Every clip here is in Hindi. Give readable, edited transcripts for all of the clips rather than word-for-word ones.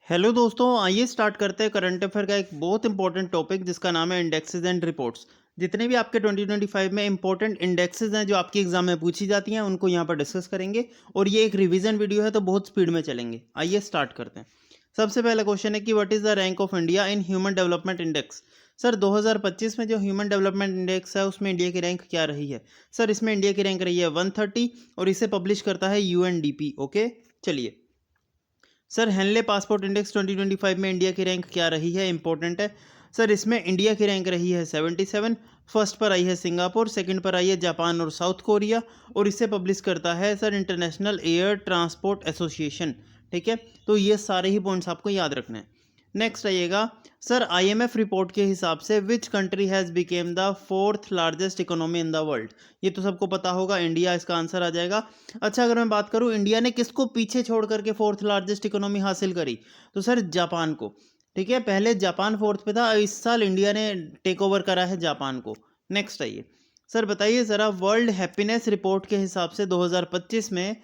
हेलो दोस्तों, आइए स्टार्ट करते हैं करंट अफेयर का एक बहुत इंपॉर्टेंट टॉपिक जिसका नाम है इंडेक्सेस एंड रिपोर्ट्स। जितने भी आपके 2025 में इंपॉर्टेंट इंडेक्सेस हैं जो आपके एग्जाम में पूछी जाती हैं उनको यहाँ पर डिस्कस करेंगे। और ये एक रिवीजन वीडियो है तो बहुत स्पीड में चलेंगे। आइए स्टार्ट करते हैं। सबसे पहला क्वेश्चन है कि what is the rank of India in human development index. Sir 2025 में जो ह्यूमन डेवलपमेंट इंडेक्स है उसमें इंडिया की रैंक क्या रही है। सर इसमें इंडिया की रैंक रही है 130 और इसे पब्लिश करता है यूएनडीपी। ओके, चलिए। सर हेनले पासपोर्ट इंडेक्स 2025 में इंडिया की रैंक क्या रही है, इंपॉर्टेंट है। सर इसमें इंडिया की रैंक रही है 77। फर्स्ट पर आई है सिंगापुर, सेकंड पर आई है जापान और साउथ कोरिया। और इसे पब्लिश करता है sir international air transport association. ठीक है, तो ये सारे ही पॉइंट्स आपको याद रखने हैं। नेक्स्ट आइएगा। सर आईएमएफ रिपोर्ट के हिसाब से which country has became the fourth largest economy in the world. ये तो सबको पता होगा, इंडिया इसका आंसर आ जाएगा। अच्छा, अगर मैं बात करूं इंडिया ने किसको पीछे छोड़ करके फोर्थ लार्जेस्ट इकोनॉमी हासिल करी, तो सर जापान को। ठीक है, पहले जापान फोर्थ पे था, इस साल इंडिया ने टेक ओवर करा है जापान को। नेक्स्ट आइए। सर बताइए ज़रा, वर्ल्ड हैप्पीनेस रिपोर्ट के हिसाब से 2025 में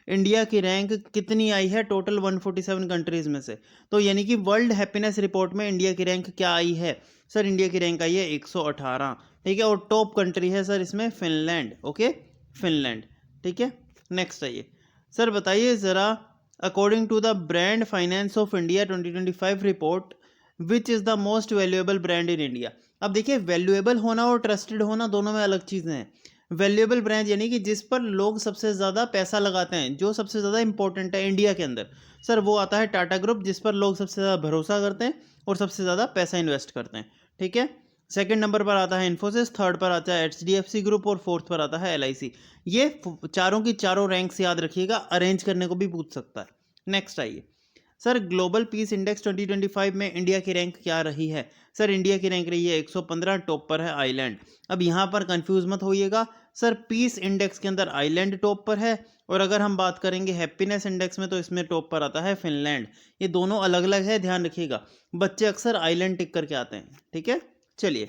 इंडिया की रैंक कितनी आई है टोटल 147 कंट्रीज़ में से। तो यानी कि वर्ल्ड हैप्पीनेस रिपोर्ट में इंडिया की रैंक क्या आई है। सर इंडिया की रैंक आई है 118। ठीक है, और टॉप कंट्री है सर इसमें फिनलैंड। Okay, Finland. ठीक है, नेक्स्ट आइए। सर बताइए ज़रा, according to the brand finance of India 2025 report, which is the most valuable brand in India. अब देखिए, वैल्यूएबल होना और ट्रस्टेड होना दोनों में अलग चीज़ें हैं। वैल्यूएबल ब्रांड यानी कि जिस पर लोग सबसे ज़्यादा पैसा लगाते हैं, जो सबसे ज़्यादा इंपॉर्टेंट है इंडिया के अंदर, सर वो आता है टाटा ग्रुप, जिस पर लोग सबसे ज़्यादा भरोसा करते हैं और सबसे ज़्यादा पैसा इन्वेस्ट करते हैं। ठीक है, सेकंड नंबर पर आता है इन्फोसिस, थर्ड पर आता है एचडीएफसी ग्रुप और फोर्थ पर आता है एलआईसी। ये चारों की चारों रैंक्स याद रखिएगा, अरेंज करने को भी पूछ सकता है। नेक्स्ट आइए। सर ग्लोबल पीस इंडेक्स 2025 में इंडिया की रैंक क्या रही है। सर इंडिया की रैंक रही है 115, टॉप पर है आइलैंड। अब यहाँ पर कंफ्यूज मत होइएगा, सर पीस इंडेक्स के अंदर आइलैंड टॉप पर है, और अगर हम बात करेंगे हैप्पीनेस इंडेक्स में तो इसमें टॉप पर आता है फिनलैंड। ये दोनों अलग अलग है, ध्यान रखिएगा। बच्चे अक्सर आइलैंड टिक करके आते हैं। ठीक है, चलिए।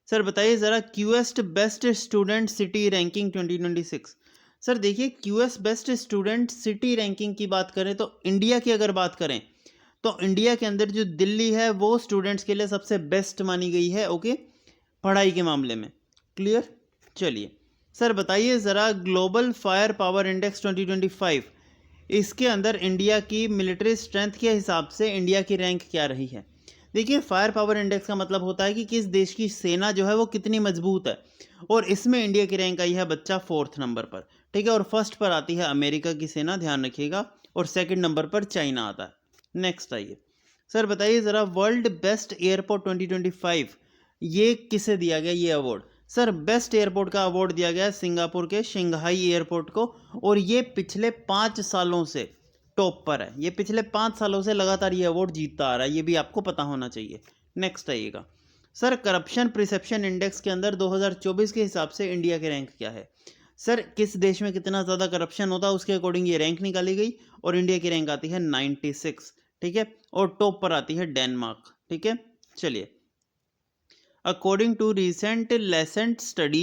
सर बताइए ज़रा, QS best student city ranking 2026। Sir देखिए, QS best student city ranking की बात करें तो इंडिया की अगर बात करें तो इंडिया के अंदर जो दिल्ली है वो स्टूडेंट्स के लिए सबसे बेस्ट मानी गई है। ओके, पढ़ाई के मामले में। क्लियर, चलिए। सर बताइए ज़रा, ग्लोबल फायर पावर इंडेक्स 2025, इसके अंदर इंडिया की मिलिट्री स्ट्रेंथ के हिसाब से इंडिया की रैंक क्या रही है। देखिए, फायर पावर इंडेक्स का मतलब होता है कि किस देश की सेना जो है वो कितनी मजबूत है, और इसमें इंडिया की रैंक आई है बच्चा फोर्थ नंबर पर। ठीक है, और फर्स्ट पर आती है अमेरिका की सेना, ध्यान रखिएगा, और सेकंड नंबर पर चाइना आता है। नेक्स्ट आइए। सर बताइए ज़रा, वर्ल्ड बेस्ट एयरपोर्ट 2025, ये किसे दिया गया ये अवार्ड। सर बेस्ट एयरपोर्ट का अवार्ड दिया गया है सिंगापुर के शंघाई एयरपोर्ट को, और ये पिछले 5 सालों से टॉप पर है। ये पिछले 5 सालों से लगातार ये अवार्ड जीतता आ रहा है, ये भी आपको पता होना चाहिए। नेक्स्ट आइएगा। सर करप्शन परसेप्शन इंडेक्स के अंदर 2024 के हिसाब से इंडिया की रैंक क्या है। सर किस देश में कितना ज़्यादा करप्शन होता है उसके अकॉर्डिंग ये रैंक निकाली गई, और इंडिया की रैंक आती है 96। ठीक है, और टॉप पर आती है डेनमार्क। ठीक है, चलिए। According to recent Lancet study,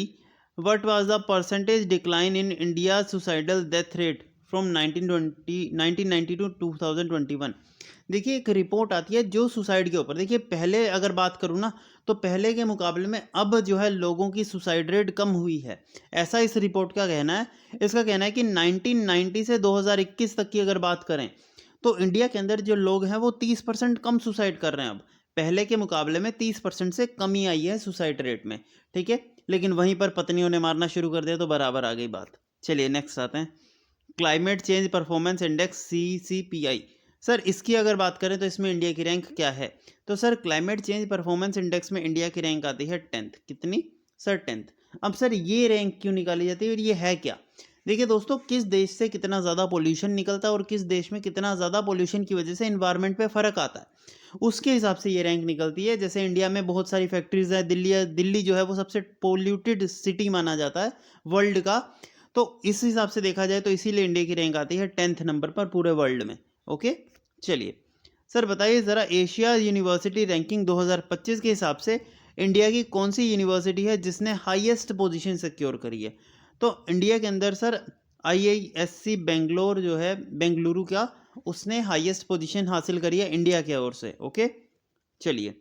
what was the percentage decline in India's suicidal death rate from 1990 to 2021। देखिए, एक रिपोर्ट आती है जो सुसाइड के ऊपर, देखिए पहले अगर बात करूँ ना तो पहले के मुकाबले में अब जो है लोगों की सुसाइड रेट कम हुई है, ऐसा इस रिपोर्ट का कहना है। इसका कहना है कि 1990 से 2021 तक की अगर बात करें तो इंडिया के अंदर जो लोग हैं वो 30% कम सुसाइड कर रहे हैं। अब पहले के मुकाबले में 30% से कमी आई है सुसाइड रेट में। ठीक है, लेकिन वहीं पर पत्नियों ने मारना शुरू कर दिया तो बराबर आ गई बात। चलिए नेक्स्ट आते हैं। Climate change performance index CCPI, sir इसकी अगर बात करें तो इसमें इंडिया की रैंक क्या है। तो sir climate change performance index में इंडिया की रैंक आती है 10th। कितनी सर 10th। अब सर ये रैंक क्यों निकाली जाती है और ये है क्या। देखिए दोस्तों, किस देश से कितना ज़्यादा पोल्यूशन निकलता है और किस देश में कितना ज़्यादा पोल्यूशन की वजह से इन्वायरमेंट पे फ़र्क आता है, उसके हिसाब से ये रैंक निकलती है। जैसे इंडिया में बहुत सारी फैक्ट्रीज है, दिल्ली जो है वो सबसे पोल्यूटेड सिटी माना जाता है वर्ल्ड का, तो इस हिसाब से देखा जाए तो इसीलिए इंडिया की रैंक आती है 10th नंबर पर पूरे वर्ल्ड में। ओके, चलिए। सर बताइए ज़रा, एशिया यूनिवर्सिटी रैंकिंग 2025 के हिसाब से इंडिया की कौन सी यूनिवर्सिटी है जिसने हाईएस्ट पोजीशन सिक्योर करी है। तो इंडिया के अंदर सर IISc बेंगलोर जो है, बेंगलुरु का उसने हाईएस्ट पोजीशन हासिल करी है इंडिया की ओर से। ओके, चलिए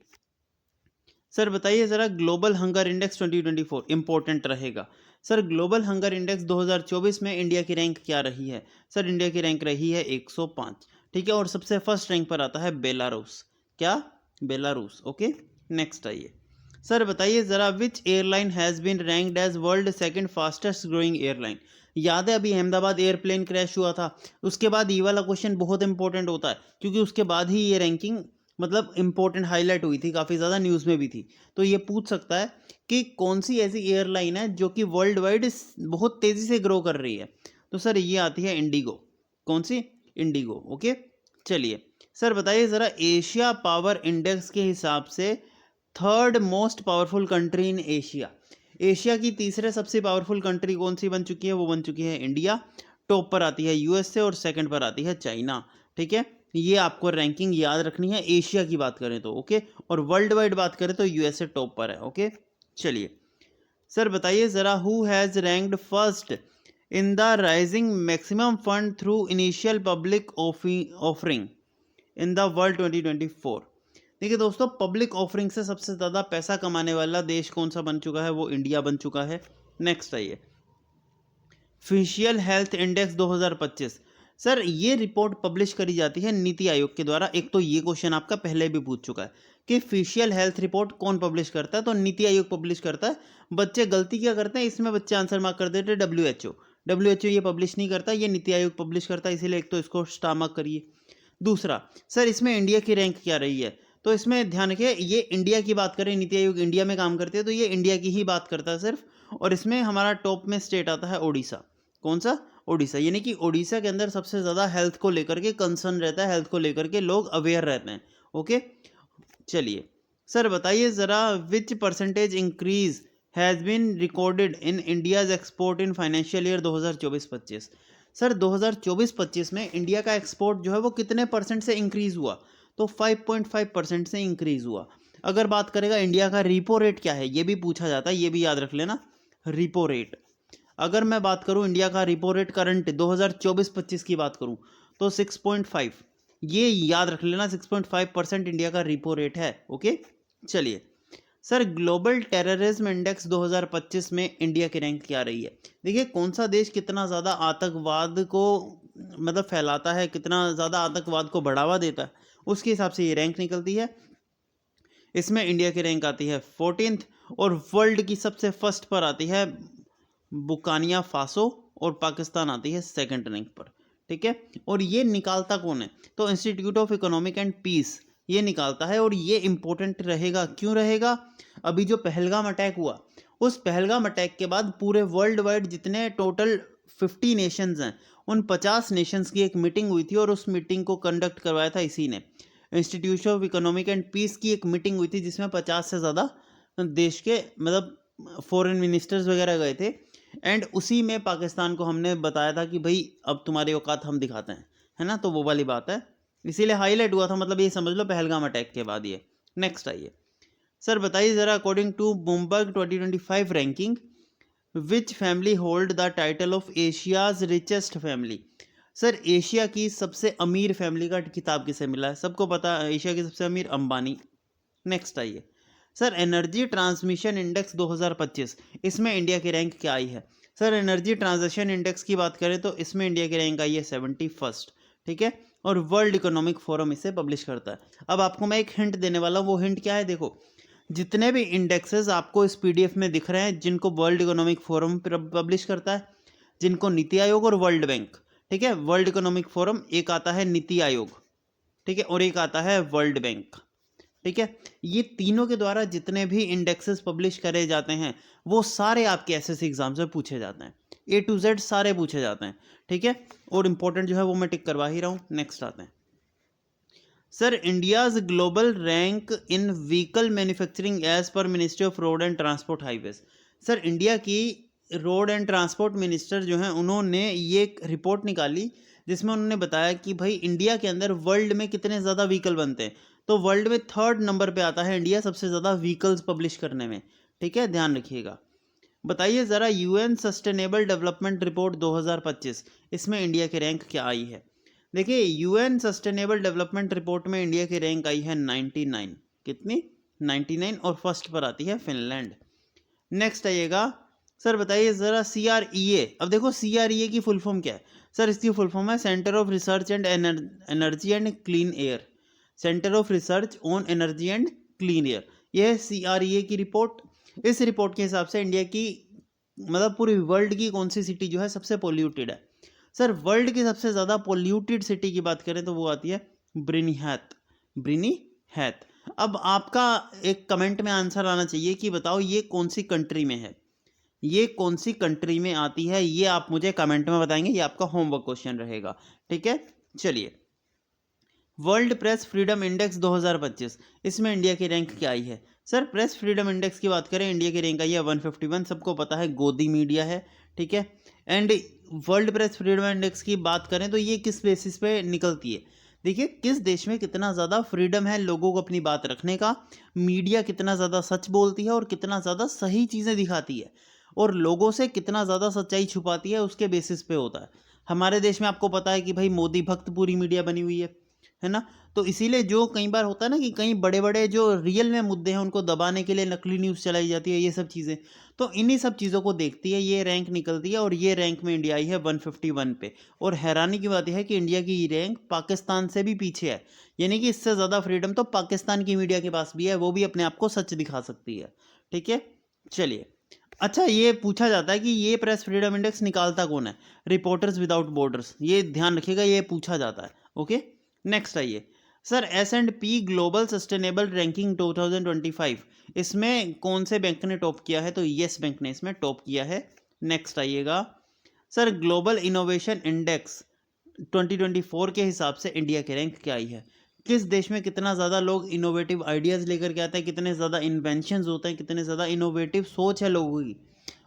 सर बताइए ज़रा ग्लोबल हंगर इंडेक्स 2024 इंपॉर्टेंट रहेगा। सर ग्लोबल हंगर इंडेक्स 2024 में इंडिया की रैंक क्या रही है? सर इंडिया की रैंक रही है 105। ठीक है, और सबसे फर्स्ट रैंक पर आता है बेलारूस। क्या? बेलारूस। ओके, नेक्स्ट आइए। सर बताइए ज़रा which airline has been ranked as world second fastest growing airline? याद है अभी अहमदाबाद एयरप्लेन क्रैश हुआ था, उसके बाद ये वाला क्वेश्चन बहुत इंपॉर्टेंट होता है क्योंकि उसके बाद ही ये रैंकिंग मतलब इंपॉर्टेंट हाईलाइट हुई थी, काफ़ी ज़्यादा न्यूज़ में भी थी। तो ये पूछ सकता है कि कौन सी ऐसी एयरलाइन है जो कि वर्ल्ड वाइड बहुत तेज़ी से ग्रो कर रही है? तो सर ये आती है इंडिगो। कौन सी? इंडिगो। ओके, चलिए सर बताइए ज़रा एशिया पावर इंडेक्स के हिसाब से third most powerful country in Asia, Asia की तीसरे सबसे पावरफुल कंट्री कौन सी बन चुकी है? वो बन चुकी है इंडिया। टॉप पर आती है यूएसए और सेकंड पर आती है चाइना। ठीक है, ये आपको रैंकिंग याद रखनी है एशिया की बात करें तो। ओके, और वर्ल्ड वाइड बात करें तो यूएसए टॉप पर है। ओके, चलिए सर बताइए ज़रा who has ranked first in the rising maximum fund through initial public offering in the world 2024? देखिए दोस्तों, पब्लिक ऑफरिंग से सबसे ज़्यादा पैसा कमाने वाला देश कौन सा बन चुका है? वो इंडिया बन चुका है। नेक्स्ट आइए, फेशियल हेल्थ इंडेक्स 2025। सर ये रिपोर्ट पब्लिश करी जाती है नीति आयोग के द्वारा। एक तो ये क्वेश्चन आपका पहले भी पूछ चुका है कि फेशियल हेल्थ रिपोर्ट कौन पब्लिश करता है? तो नीति आयोग पब्लिश करता है। बच्चे गलती क्या करते हैं इसमें, बच्चे आंसर मार्क कर देते हैं डब्ल्यू एच ओ ये पब्लिश नहीं करता, ये नीति आयोग पब्लिश करता है, इसीलिए एक तो इसको स्टार मार्क करिए। दूसरा, सर इसमें इंडिया की रैंक क्या रही है? तो इसमें ध्यान रखिए, ये इंडिया की बात करें, नीति आयोग इंडिया में काम करते हैं तो ये इंडिया की ही बात करता है सिर्फ। और इसमें हमारा टॉप में स्टेट आता है ओडिशा। कौन सा? ओडिशा। यानी कि ओडिशा के अंदर सबसे ज़्यादा हेल्थ को लेकर के कंसर्न रहता है, हेल्थ को लेकर के लोग अवेयर रहते हैं। ओके, चलिए सर बताइए ज़रा which percentage increase has been recorded in India's export in financial year 2024-25? Sir 2024-25 में इंडिया का एक्सपोर्ट जो है वो कितने परसेंट से इंक्रीज़ हुआ? तो 5.5% से इंक्रीज़ हुआ। अगर बात करेगा इंडिया का रिपो रेट क्या है, ये भी पूछा जाता है, ये भी याद रख लेना, रिपो रेट। अगर मैं बात करूं इंडिया का रिपो रेट करंट 2024-25 की बात करूं तो 6.5, ये याद रख लेना, 6.5% इंडिया का रिपो रेट है। ओके, चलिए सर ग्लोबल टेररिज्म इंडेक्स 2025 में इंडिया की रैंक क्या रही है? देखिए कौन सा देश कितना ज़्यादा आतंकवाद को मतलब फैलाता है, कितना ज़्यादा आतंकवाद को बढ़ावा देता है, उसके हिसाब से ये रैंक निकलती है। इसमें इंडिया की रैंक आती है 14th और वर्ल्ड की सबसे फर्स्ट पर आती है बुर्किना फासो और पाकिस्तान आती है सेकंड रैंक पर। ठीक है, और ये निकालता कौन है? तो institute of economic and peace ये निकालता है। और ये इंपॉर्टेंट रहेगा, क्यों रहेगा? अभी जो पहलगाम अटैक हुआ, उस पहलगाम अटैक के बाद पूरे वर्ल्ड वाइड जितने टोटल 50 नेशंस हैं, उन 50 नेशंस की एक मीटिंग हुई थी और उस मीटिंग को कंडक्ट करवाया था इसी ने, institute of economic and peace की एक मीटिंग हुई थी जिसमें 50 से ज़्यादा देश के मतलब फॉरेन मिनिस्टर्स वगैरह गए थे। एंड उसी में पाकिस्तान को हमने बताया था कि भाई अब तुम्हारी औकात हम दिखाते हैं, है ना? तो वो वाली बात है, इसीलिए हाईलाइट हुआ था, मतलब ये समझ लो पहलगाम अटैक के बाद ये। नेक्स्ट आइए सर बताइए ज़रा according to Bloomberg 2025 ranking which family hold the title of Asia's richest family? Sir Asia की सबसे अमीर फैमिली का किताब किसे मिला है? सबको पता है एशिया की सबसे अमीर अंबानी। नेक्स्ट आइए सर एनर्जी ट्रांसमिशन इंडेक्स 2025, इसमें इंडिया की रैंक क्या आई है? सर एनर्जी ट्रांजेक्शन इंडेक्स की बात करें तो इसमें इंडिया की रैंक आई है 71st। ठीक है, और वर्ल्ड इकोनॉमिक फोरम इसे पब्लिश करता है। अब आपको मैं एक हिंट देने वाला हूँ, वो हिंट क्या है? देखो जितने भी इंडेक्सेस आपको इस पीडीएफ में दिख रहे हैं जिनको वर्ल्ड इकोनॉमिक फोरम पब्लिश करता है, जिनको नीति आयोग और वर्ल्ड बैंक, ठीक है, वर्ल्ड इकोनॉमिक फोरम एक आता है नीति आयोग, ठीक है, और एक आता है वर्ल्ड बैंक। ठीक है, ये तीनों के द्वारा जितने भी इंडेक्सेस पब्लिश करे जाते हैं वो सारे आपके एसएससी एग्जाम से पूछे जाते हैं, ए टू जेड सारे पूछे जाते हैं। ठीक है, और इंपॉर्टेंट जो है वो मैं टिक करवा ही रहा हूँ। नेक्स्ट आते हैं sir India's global rank in vehicle manufacturing as पर ministry of road and transport highways. Sir India की रोड एंड ट्रांसपोर्ट मिनिस्टर जो हैं उन्होंने ये एक रिपोर्ट निकाली जिसमें उन्होंने बताया कि भाई इंडिया के अंदर वर्ल्ड में कितने ज़्यादा व्हीकल बनते हैं। तो वर्ल्ड में थर्ड नंबर पे आता है इंडिया सबसे ज़्यादा व्हीकल्स पब्लिश करने में। ठीक है, ध्यान रखिएगा। बताइए ज़रा यूएन सस्टेनेबल डेवलपमेंट रिपोर्ट 2025, इसमें इंडिया की रैंक क्या आई है? देखिए यूएन सस्टेनेबल डेवलपमेंट रिपोर्ट में इंडिया की रैंक आई है 99। कितनी? 99। और फर्स्ट पर आती है फिनलैंड। नेक्स्ट आइएगा, सर बताइए ज़रा CREA। अब देखो CREA की फुल फॉर्म क्या है? सर इसकी फुल फॉर्म है centre of research and energy and clean air. Centre of research on energy and clean air, यह है CREA की रिपोर्ट। इस रिपोर्ट के हिसाब से इंडिया की मतलब पूरी वर्ल्ड की कौन सी सिटी जो है सबसे पोल्यूटेड है? सर वर्ल्ड की सबसे ज़्यादा पोल्यूटेड सिटी की बात करें तो वो आती है ब्रिनीहैथ। ब्रिनीहैथ। अब आपका एक कमेंट में आंसर आना चाहिए कि बताओ ये कौन सी कंट्री में है, ये कौन सी कंट्री में आती है, ये आप मुझे कमेंट में बताएंगे। ये आपका होमवर्क क्वेश्चन रहेगा, ठीक है। चलिए, वर्ल्ड प्रेस फ्रीडम इंडेक्स 2025, इसमें इंडिया की रैंक क्या आई है? सर प्रेस फ्रीडम इंडेक्स की बात करें, इंडिया की रैंक आई है 151। सबको पता है गोदी मीडिया है, ठीक है। And world press freedom index की बात करें तो ये किस बेसिस पे निकलती है? देखिए किस देश में कितना ज़्यादा फ्रीडम है लोगों को अपनी बात रखने का, मीडिया कितना ज़्यादा सच बोलती है और कितना ज़्यादा सही चीज़ें दिखाती है, और लोगों से कितना ज़्यादा सच्चाई छुपाती है, उसके बेसिस पे होता है। हमारे देश में आपको पता है कि भाई मोदी भक्त पूरी मीडिया बनी हुई है ना। तो इसीलिए जो कई बार होता है ना कि कई बड़े बड़े जो रियल में मुद्दे हैं उनको दबाने के लिए नकली न्यूज़ चलाई जाती है, ये सब चीज़ें। तो इन्हीं सब चीज़ों को देखती है ये रैंक निकलती है, और ये रैंक में इंडिया आई है 151 पे। और हैरानी की बात यह है कि इंडिया की ये रैंक पाकिस्तान से भी पीछे है, यानी कि इससे ज़्यादा फ्रीडम तो पाकिस्तान की मीडिया के पास भी है, वो भी अपने आप को सच दिखा सकती है, ठीक है। चलिए, अच्छा ये पूछा जाता है कि ये प्रेस फ्रीडम इंडेक्स निकालता कौन है? रिपोर्टर्स विदाउट बॉर्डर्स, ये ध्यान रखिएगा, ये पूछा जाता है, ओके। नेक्स्ट आइए, sir S&P global sustainable ranking 2025, इसमें कौन से बैंक ने टॉप किया है? तो येस बैंक ने इसमें टॉप किया है। नेक्स्ट आइएगा, सर ग्लोबल इनोवेशन इंडेक्स 2024 के हिसाब से इंडिया की रैंक क्या आई है? किस देश में कितना ज़्यादा लोग इनोवेटिव आइडियाज़ लेकर के आते हैं, कितने ज़्यादा इन्वेंशंस होते हैं, कितने ज़्यादा इनोवेटिव सोच है लोगों की,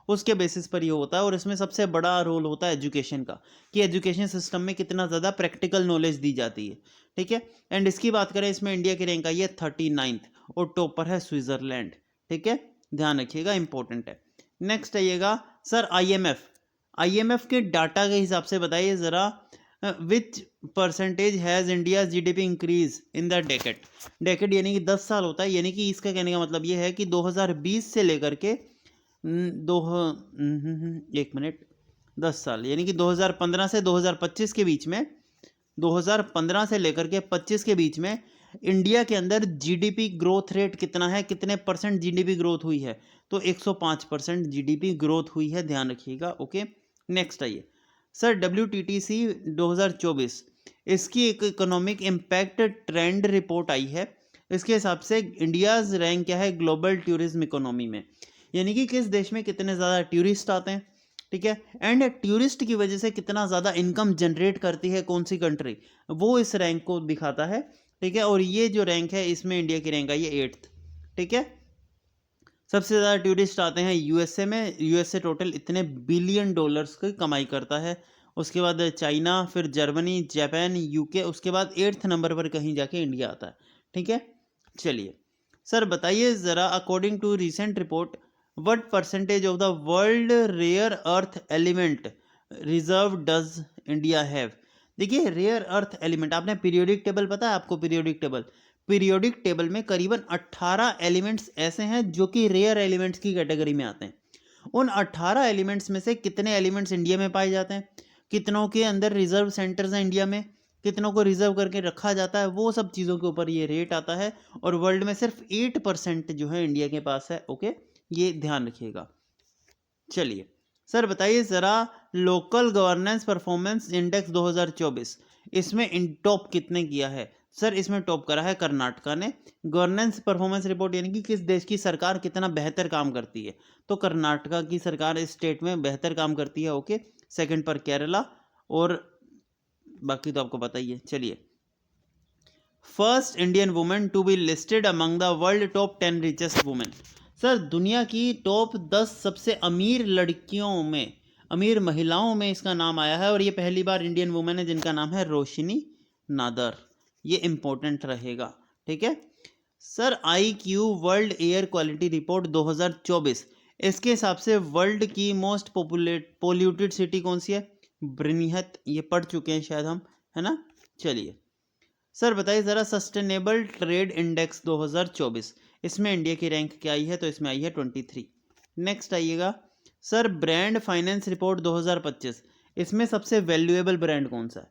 उसके बेसिस पर ये होता है। और इसमें सबसे बड़ा रोल होता है एजुकेशन का, कि एजुकेशन सिस्टम में कितना ज़्यादा प्रैक्टिकल नॉलेज दी जाती है, ठीक है। एंड इसकी बात करें, इसमें इंडिया की रैंक आई है 39 और टॉप पर है स्विट्ज़रलैंड, ठीक है। ध्यान रखिएगा, इंपॉर्टेंट है। नेक्स्ट आइएगा, सर IMF के डाटा के हिसाब से बताइए ज़रा, which percentage has India GDP increase in the decade यानी कि 10 साल होता है, यानी कि इसका कहने का मतलब ये है कि 2020 से लेकर के एक मिनट 10 साल यानी कि 2015 से 2025 के बीच में, 2015 से लेकर के 25 के बीच में इंडिया के अंदर जीडीपी ग्रोथ रेट कितना है, कितने परसेंट जीडीपी ग्रोथ हुई है? तो 105% जीडीपी ग्रोथ हुई है, ध्यान रखिएगा, ओके। नेक्स्ट आइए, सर WTTC 2024, इसकी एक इकोनॉमिक इम्पैक्ट ट्रेंड रिपोर्ट आई है। इसके हिसाब से इंडियाज़ रैंक क्या है ग्लोबल टूरिज्म इकोनॉमी में, यानी कि किस देश में कितने ज़्यादा टूरिस्ट आते हैं, ठीक है। एंड टूरिस्ट की वजह से कितना ज़्यादा इनकम जनरेट करती है कौन सी कंट्री, वो इस रैंक को दिखाता है, ठीक है। और ये जो रैंक है इसमें इंडिया की रैंक आई है 8th, ठीक है। सबसे ज़्यादा टूरिस्ट आते हैं यूएसए में, यूएसए टोटल इतने बिलियन डॉलर्स की कमाई करता है। उसके बाद चाइना, फिर जर्मनी, जापान, यूके, उसके बाद 8th नंबर पर कहीं जाके इंडिया आता है, ठीक है। चलिए, सर बताइए ज़रा, according to recent report, what percentage of the world rare earth element reserve does India have? देखिए रेयर अर्थ एलिमेंट, आपने पीरियोडिक टेबल पता है आपको? पीरियोडिक टेबल में करीबन 18 एलिमेंट्स ऐसे हैं जो कि रेयर एलिमेंट्स की कैटेगरी में आते हैं। उन 18 एलिमेंट्स में से कितने एलिमेंट्स इंडिया में पाए जाते हैं, कितनों के अंदर रिजर्व सेंटर्स हैं इंडिया में, कितनों को रिजर्व करके रखा जाता है, वो सब चीज़ों के ऊपर ये रेट आता है। और वर्ल्ड में सिर्फ 8% जो है इंडिया के पास है, ओके, ये ध्यान रखिएगा। चलिए, सर बताइए ज़रा, लोकल गवर्नेंस परफॉर्मेंस इंडेक्स 2024, इसमें इन टॉप कितने किया है? सर इसमें टॉप करा है कर्नाटका ने। गवर्नेंस परफॉर्मेंस रिपोर्ट यानी कि किस देश की सरकार कितना बेहतर काम करती है, तो कर्नाटका की सरकार इस स्टेट में बेहतर काम करती है, ओके। सेकंड पर केरला, और बाकी तो आपको पता ही है। चलिए, first Indian women to be listed among the world top 10 richest women, sir दुनिया की टॉप 10 सबसे अमीर लड़कियों में, अमीर महिलाओं में इसका नाम आया है, और ये पहली बार इंडियन वुमेन है जिनका नाम है रोशिनी नादर। ये इंपॉर्टेंट रहेगा, ठीक है। Sir IQ world air quality report 2024, इसके हिसाब से वर्ल्ड की मोस्ट पोल्यूटेड सिटी कौन सी है? ब्रिनीहत, ये पढ़ चुके हैं शायद हम, है ना। चलिए सर बताइए ज़रा सस्टेनेबल ट्रेड इंडेक्स 2024, इसमें इंडिया की रैंक क्या आई है? तो इसमें आई है 23। नेक्स्ट आइएगा सर ब्रांड फाइनेंस रिपोर्ट 2025, इसमें सबसे वैल्यूएबल ब्रांड कौन सा है?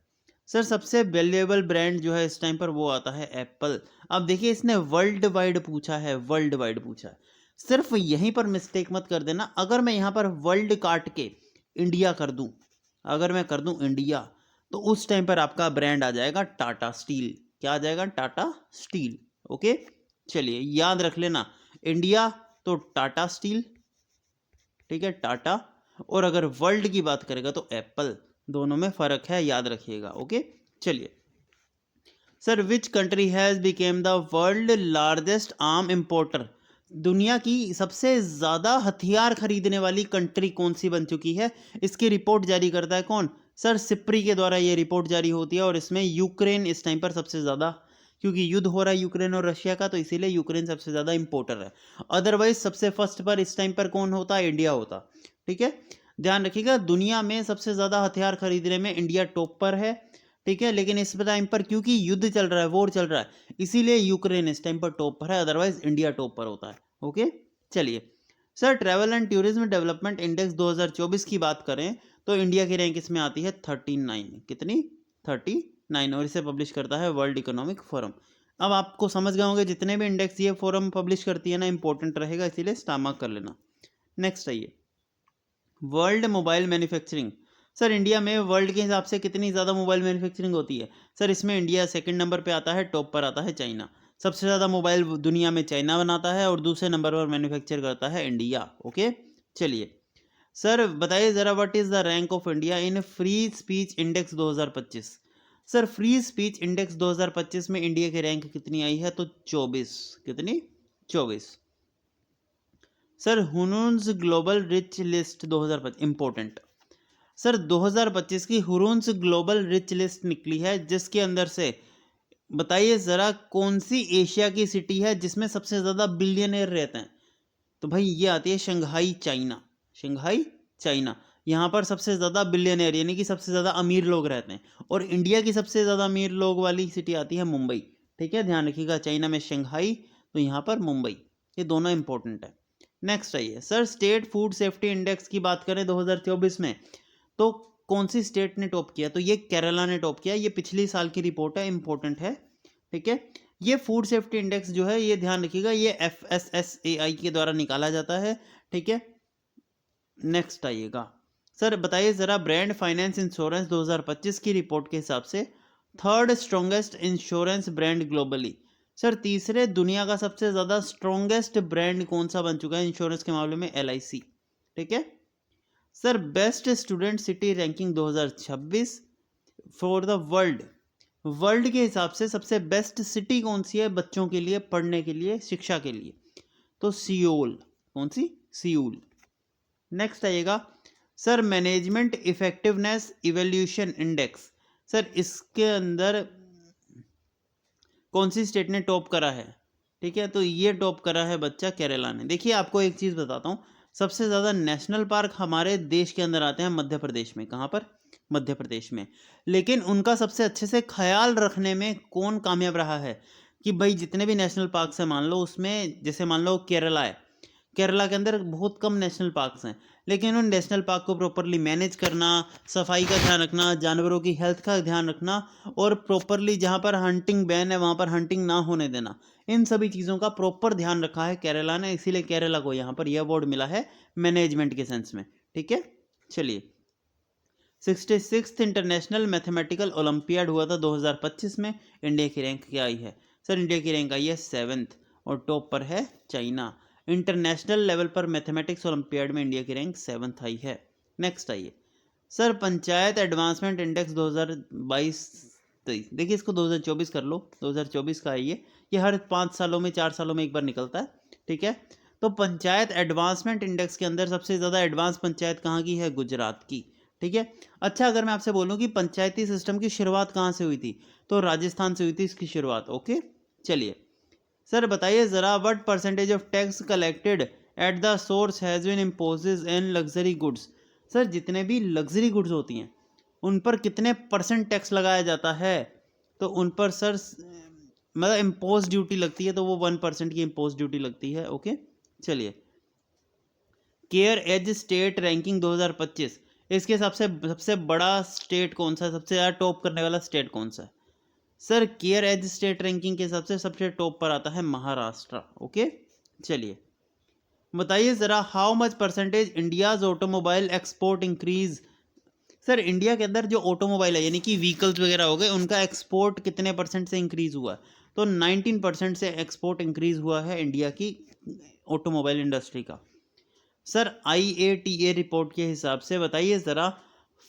सर सबसे वैल्यूएबल ब्रांड जो है इस टाइम पर वो आता है एप्पल। अब देखिए इसने वर्ल्ड वाइड पूछा है, वर्ल्ड वाइड पूछा है, सिर्फ यहीं पर मिस्टेक मत कर देना। अगर मैं यहाँ पर वर्ल्ड काट के इंडिया कर दूं, अगर मैं कर दूं इंडिया, तो उस टाइम पर आपका ब्रांड आ जाएगा टाटा स्टील। क्या आ जाएगा? टाटा स्टील। ओके चलिए याद रख लेना, इंडिया तो टाटा स्टील, ठीक है टाटा, और अगर वर्ल्ड की बात करेगा तो एप्पल, दोनों में फर्क है, याद रखिएगा। ओके चलिए sir which country has became the world largest arm importer, दुनिया की सबसे ज़्यादा हथियार खरीदने वाली कंट्री कौन सी बन चुकी है? इसकी रिपोर्ट जारी करता है कौन? सर सिप्री के द्वारा ये रिपोर्ट जारी होती है, और इसमें यूक्रेन इस टाइम पर सबसे ज़्यादा, क्योंकि युद्ध हो रहा है यूक्रेन और रशिया का, तो इसीलिए यूक्रेन सबसे ज़्यादा इंपोर्टर है। अदरवाइज सबसे फर्स्ट पर इस टाइम पर कौन होता? इंडिया होता। ठीक है ध्यान रखिएगा, दुनिया में सबसे ज़्यादा हथियार खरीदने में इंडिया टॉप पर है। ठीक है लेकिन इस टाइम पर क्योंकि युद्ध चल रहा है, वॉर चल रहा है, इसीलिए यूक्रेन इस टाइम पर टॉप पर है, अदरवाइज इंडिया टॉप पर होता है। ओके चलिए sir travel and tourism development index 2024 की बात करें तो इंडिया की रैंक इसमें आती है 39। कितनी? 39, और इसे पब्लिश करता है वर्ल्ड इकोनॉमिक फोरम। अब आपको समझ गए होंगे जितने भी इंडेक्स ये फोरम पब्लिश करती है ना, इंपॉर्टेंट रहेगा, इसीलिए स्टार मार्क कर लेना। नेक्स्ट आइए world mobile manufacturing, sir India में वर्ल्ड के हिसाब से कितनी ज़्यादा मोबाइल मैन्युफैक्चरिंग होती है? सर इसमें इंडिया सेकंड नंबर पे आता है, टॉप पर आता है चाइना। सबसे ज़्यादा मोबाइल दुनिया में चाइना बनाता है, और दूसरे नंबर पर मैन्युफैक्चर करता है इंडिया। ओके चलिए सर बताइए ज़रा what is the rank of India in free speech index 2025। Sir free speech index 2025 में इंडिया की रैंक कितनी आई है? तो 24। कितनी? 24। Sir Hurun's global rich list 2025 important, sir 2025 की हुरून्स ग्लोबल रिच लिस्ट निकली है, जिसके अंदर से बताइए ज़रा कौन सी एशिया की सिटी है जिसमें सबसे ज़्यादा बिलियनर रहते हैं? तो भाई ये आती है शंघाई चाइना। शंघाई चाइना, यहाँ पर सबसे ज़्यादा बिलियनर यानी कि सबसे ज़्यादा अमीर लोग रहते हैं, और इंडिया की सबसे ज़्यादा अमीर लोग वाली सिटी आती है मुंबई। ठीक है ध्यान रखिएगा, चाइना में शंघाई, तो यहाँ पर मुंबई, ये दोनों इंपॉर्टेंट है। नेक्स्ट आइए sir state food safety index की बात करें 2024 में, तो कौन सी स्टेट ने टॉप किया? तो ये केरला ने टॉप किया, ये पिछली साल की रिपोर्ट है, इंपॉर्टेंट है। ठीक है ये फूड सेफ्टी इंडेक्स जो है, ये ध्यान रखिएगा, ये FSSAI के द्वारा निकाला जाता है। ठीक है नेक्स्ट आइएगा सर बताइए ज़रा ब्रांड फाइनेंस इंश्योरेंस 2025 की रिपोर्ट के हिसाब से third strongest insurance brand globally, sir तीसरे दुनिया का सबसे ज़्यादा स्ट्रॉन्गेस्ट ब्रांड कौन सा बन चुका है इंश्योरेंस के मामले में? LIC। ठीक है sir best student city ranking 2026 for the world, world के हिसाब से सबसे बेस्ट सिटी कौन सी है बच्चों के लिए, पढ़ने के लिए, शिक्षा के लिए? तो सियोल। कौन सी? सियोल। नेक्स्ट आइएगा sir management effectiveness evaluation index, sir इसके अंदर कौन सी स्टेट ने टॉप करा है? ठीक है तो ये टॉप करा है बच्चा केरला ने। देखिए आपको एक चीज़ बताता हूँ, सबसे ज़्यादा नेशनल पार्क हमारे देश के अंदर आते हैं मध्य प्रदेश में। कहाँ पर? मध्य प्रदेश में। लेकिन उनका सबसे अच्छे से ख्याल रखने में कौन कामयाब रहा है? कि भाई जितने भी नेशनल पार्क हैं मान लो, उसमें जैसे मान लो केरला है, केरला के अंदर बहुत कम नेशनल पार्क्स हैं, लेकिन उन नेशनल पार्क को प्रॉपरली मैनेज करना, सफाई का ध्यान रखना, जानवरों की हेल्थ का ध्यान रखना, और प्रॉपरली जहाँ पर हंटिंग बैन है वहाँ पर हंटिंग ना होने देना, इन सभी चीज़ों का प्रॉपर ध्यान रखा है केरला ने, इसीलिए केरला को यहाँ पर यह अवार्ड मिला है मैनेजमेंट के सेंस में। ठीक है चलिए 66th इंटरनेशनल मैथमेटिकल ओलंपियाड हुआ था 2025 में, इंडिया की रैंक क्या आई है? सर इंडिया की रैंक आई है 7th, और टॉप पर है चाइना। इंटरनेशनल लेवल पर मैथमेटिक्स ओलंपियाड में इंडिया की रैंक 7th आई है। नेक्स्ट आइए सर पंचायत एडवांसमेंट इंडेक्स 2022-23, देखिए इसको 2024 कर लो, 2024 का है ये हर 5 सालों में 4 सालों में एक बार निकलता है। ठीक है तो पंचायत एडवांसमेंट इंडेक्स के अंदर सबसे ज़्यादा एडवांस पंचायत कहाँ की है? गुजरात की। ठीक है अच्छा अगर मैं आपसे बोलूँ कि पंचायती सिस्टम की शुरुआत कहाँ से हुई थी, तो राजस्थान से हुई थी इसकी शुरुआत। ओके चलिए सर बताइए ज़रा what percentage of tax collected at the source has been imposes in luxury goods, sir जितने भी लग्जरी गुड्स होती हैं उन पर कितने % टैक्स लगाया जाता है? तो उन पर सर मतलब इम्पोज ड्यूटी लगती है, तो वो 1% की इम्पोज ड्यूटी लगती है। ओके, चलिए। केयर एज स्टेट रैंकिंग 2025, इसके हिसाब से सबसे बड़ा स्टेट कौन सा है, सबसे ज़्यादा टॉप करने वाला स्टेट कौन सा है? Sir CareEdge state ranking के हिसाब से सबसे टॉप पर आता है महाराष्ट्र। ओके, चलिए बताइए ज़रा, how much percentage India's automobile export increase. Sir India के अंदर जो ऑटोमोबाइल है यानी कि व्हीकल्स वगैरह हो गए, उनका एक्सपोर्ट कितने परसेंट से इंक्रीज हुआ है? तो 19% से एक्सपोर्ट इंक्रीज हुआ है इंडिया की ऑटोमोबाइल इंडस्ट्री का। सर IATA रिपोर्ट के हिसाब से बताइए ज़रा,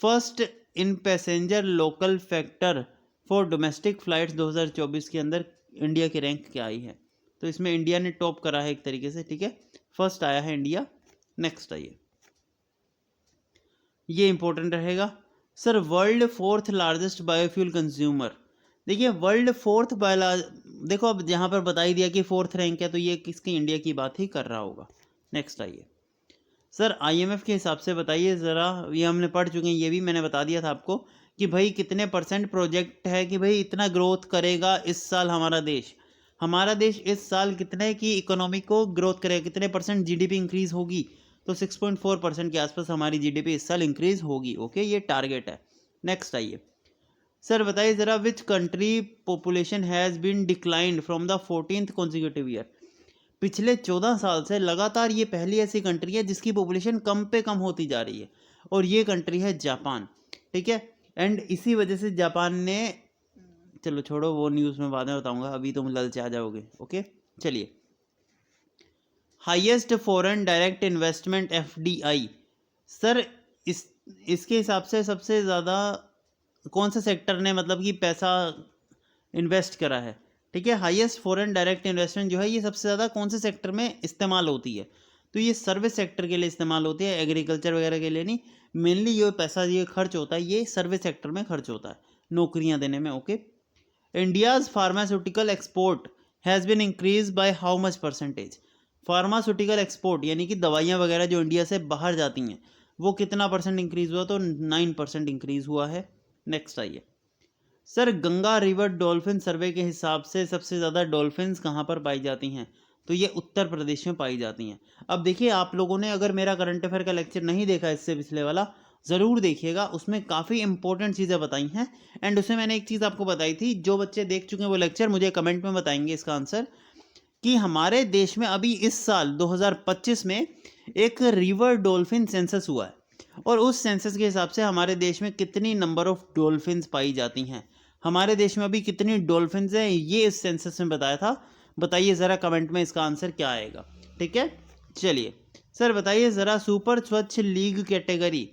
first in passenger local factor for domestic flights 2024 के अंदर इंडिया की रैंक क्या आई है? तो इसमें इंडिया ने टॉप करा है एक तरीके से, ठीक है, फर्स्ट आया है इंडिया। नेक्स्ट आइए, ये इंपॉर्टेंट रहेगा। Sir world fourth largest biofuel consumer, देखिए वर्ल्ड फोर्थ देखो अब यहाँ पर बता ही दिया कि फोर्थ रैंक है, तो ये किसकी, इंडिया की बात ही कर रहा होगा। नेक्स्ट आइए सर, IMF के हिसाब से बताइए ज़रा, ये हमने पढ़ चुके हैं, ये भी मैंने बता दिया था आपको कि भाई कितने परसेंट प्रोजेक्ट है कि भाई इतना ग्रोथ करेगा इस साल हमारा देश इस साल कितने की इकोनॉमी को ग्रोथ करेगा, कितने परसेंट GDP इंक्रीज होगी? तो 6.4% के आसपास हमारी GDP इस साल इंक्रीज होगी। ओके, ये टारगेट है। नेक्स्ट आइए सर, बताइए ज़रा, which country population has been declined from the 14th consecutive year, पिछले 14 साल से लगातार ये पहली ऐसी कंट्री है जिसकी पॉपुलेशन कम पे कम होती जा रही है, और ये कंट्री है जापान। ठीक है, एंड इसी वजह से जापान ने, चलो छोड़ो वो न्यूज़ में बाद में बताऊंगा, अभी तुम ललचे आ जाओगे। ओके, चलिए, highest foreign direct investment FDI, sir इसके हिसाब से सबसे ज़्यादा कौन से सेक्टर ने मतलब कि पैसा इन्वेस्ट करा है? ठीक है, हाईएस्ट फॉरेन डायरेक्ट इन्वेस्टमेंट जो है ये सबसे ज़्यादा कौन से सेक्टर में इस्तेमाल होती है? तो ये सर्विस सेक्टर के लिए इस्तेमाल होती है, एग्रीकल्चर वगैरह के लिए नहीं। मेनली ये पैसा ये खर्च होता है, ये सर्विस सेक्टर में खर्च होता है, नौकरियां देने में। Okay, India's pharmaceutical export has been increase by how much percentage? Pharmaceutical export यानी कि दवाइयाँ वगैरह जो इंडिया से बाहर जाती हैं, वो कितना परसेंट इंक्रीज़ हुआ? तो 9% इंक्रीज़ हुआ है। नेक्स्ट आइए सर, गंगा रिवर डॉल्फिन सर्वे के हिसाब से सबसे ज़्यादा डॉल्फिन्स कहाँ पर पाई जाती हैं? तो ये उत्तर प्रदेश में पाई जाती हैं। अब देखिए, आप लोगों ने अगर मेरा करंट अफेयर का लेक्चर नहीं देखा इससे पिछले वाला, ज़रूर देखिएगा, उसमें काफ़ी इंपॉर्टेंट चीज़ें बताई हैं। एंड उसमें मैंने एक चीज़ आपको बताई थी, जो बच्चे देख चुके हैं वो लेक्चर मुझे कमेंट में बताएंगे इसका आंसर, कि हमारे देश में अभी इस साल 2025 में एक रिवर डॉल्फिन सेंसस हुआ है, और उस सेंसस के हिसाब से हमारे देश में कितनी नंबर ऑफ डॉल्फिन्स पाई जाती हैं, हमारे देश में अभी कितनी डॉल्फिन्स हैं, ये इस सेंसस में बताया था। बताइए ज़रा कमेंट में इसका आंसर क्या आएगा। ठीक है, चलिए सर, बताइए ज़रा, सुपर स्वच्छ लीग कैटेगरी,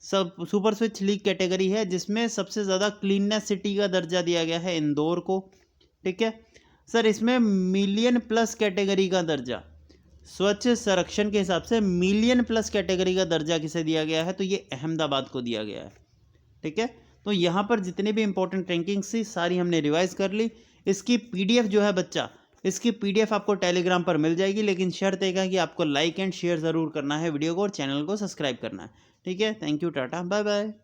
सुपर स्वच्छ लीग कैटेगरी है जिसमें सबसे ज़्यादा क्लीननेस सिटी का दर्जा दिया गया है इंदौर को। ठीक है सर, इसमें मिलियन प्लस कैटेगरी का दर्जा, स्वच्छ संरक्षण के हिसाब से मिलियन प्लस कैटेगरी का दर्जा किसे दिया गया है? तो ये अहमदाबाद को दिया गया है। ठीक है, तो यहाँ पर जितने भी इंपॉर्टेंट रैंकिंग्स थी सारी हमने रिवाइज कर ली। इसकी PDF जो है बच्चा, इसकी PDF आपको टेलीग्राम पर मिल जाएगी, लेकिन शर्त एक है कि आपको लाइक एंड शेयर ज़रूर करना है वीडियो को, और चैनल को सब्सक्राइब करना है। ठीक है, thank you, tata, bye bye.